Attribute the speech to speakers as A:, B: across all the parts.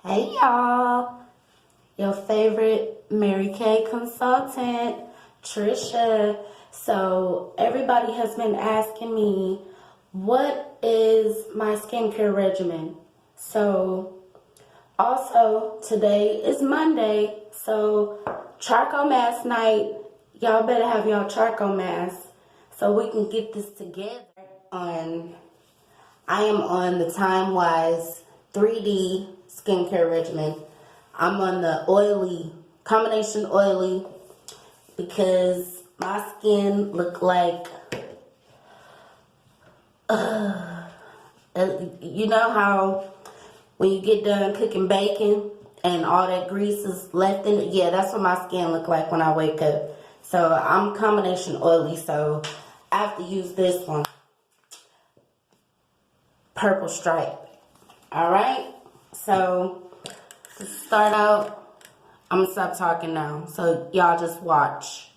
A: Hey y'all, your favorite Mary Kay consultant, Tricia. So everybody has been asking me, what is my skincare regimen? So also today is Monday, so charcoal mask night. Y'all better have y'all charcoal mask so we can get this together. I am on the Time Wise 3D skincare regimen. I'm on the oily, combination oily, because my skin look like, you know how when you get done cooking bacon and all that grease is left in it? Yeah, that's what my skin look like when I wake up. So I'm combination oily, so I have to use this one. Purple stripe. Alright? So to start out, I'm gonna stop talking now. So y'all just watch.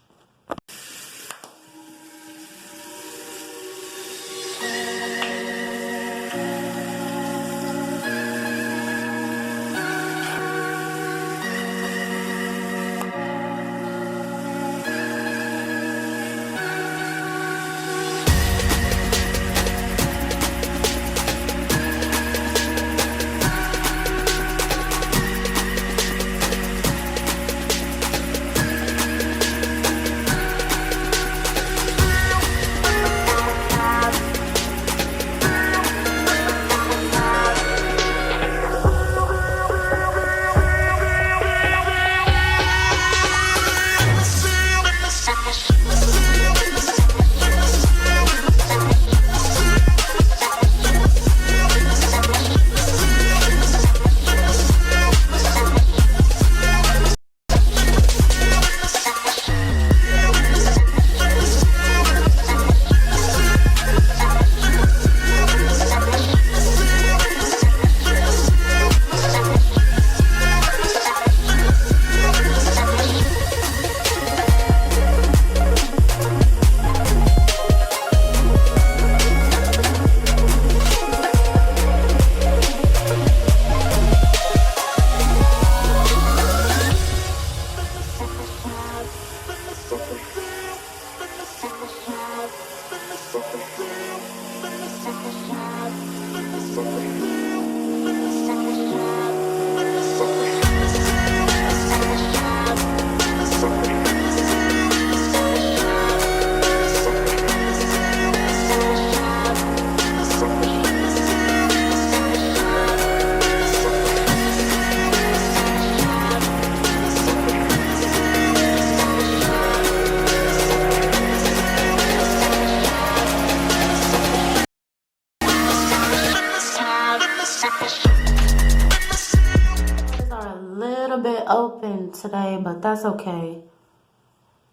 A: Bit open today, but that's okay.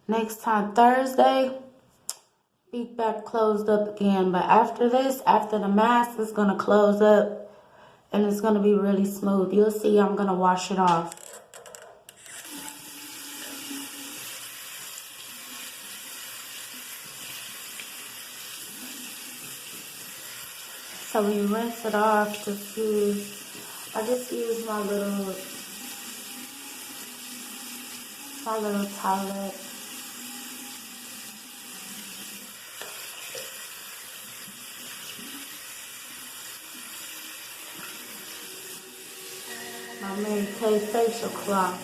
A: Next time, Thursday, be back closed up again. But after this, after the mask is gonna close up and it's gonna be really smooth. You'll see I'm gonna wash it off. So when you rinse it off, I just use my little towelette. My Mary Kay facial cloth.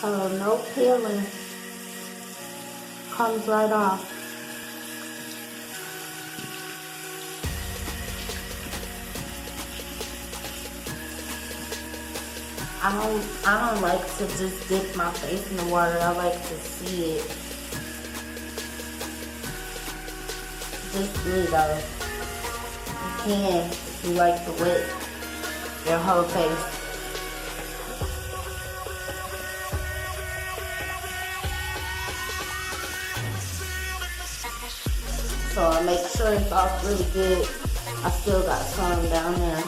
A: So no peeling. Comes right off. I don't like to just dip my face in the water. I like to see it. Just me though. You can if you like to wet your whole face. So I make sure it's off really good. I still got some down there.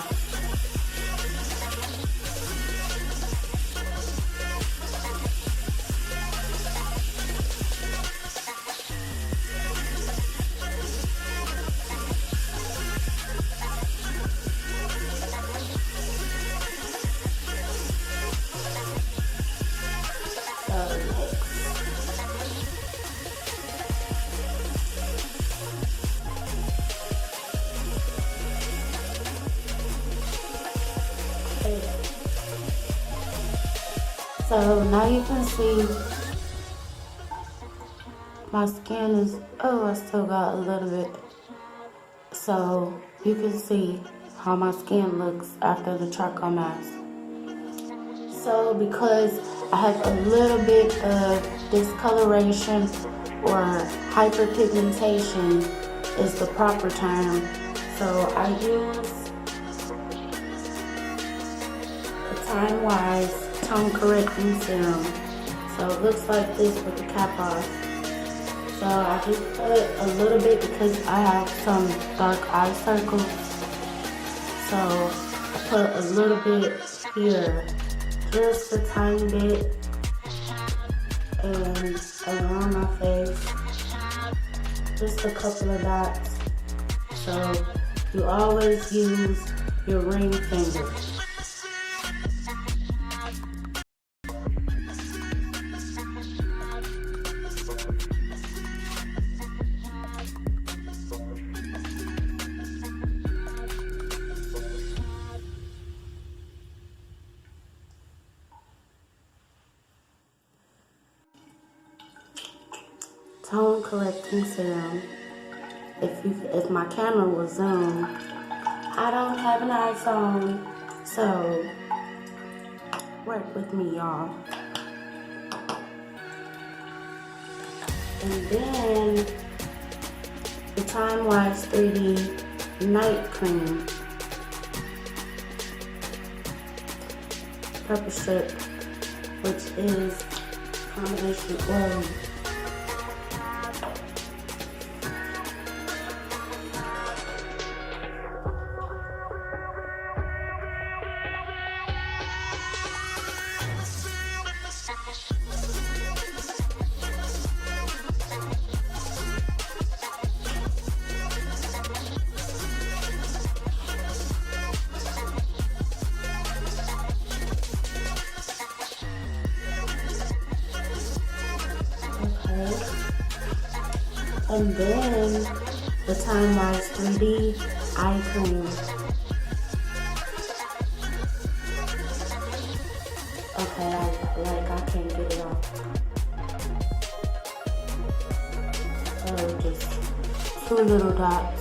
A: face. So now you can see my skin is, oh, I still got a little bit. So you can see how my skin looks after the charcoal mask. So because I have a little bit of discoloration or hyperpigmentation is the proper term. So I use the Time Wise Tone Correcting Serum. So it looks like this with the cap off. So I just put a little bit because I have some dark eye circles. So I put a little bit here, just a tiny bit, and around my face, just a couple of dots. So you always use your ring finger. Tone Correcting Serum. If my camera will zoom, I don't have an iPhone, so work with me, y'all. And then the Time Wise 3D Night Cream, purple strip, which is a combination oil. And then the Time Wise 3D Eye Cream. Okay, I can't get it off. So just 2 little dots.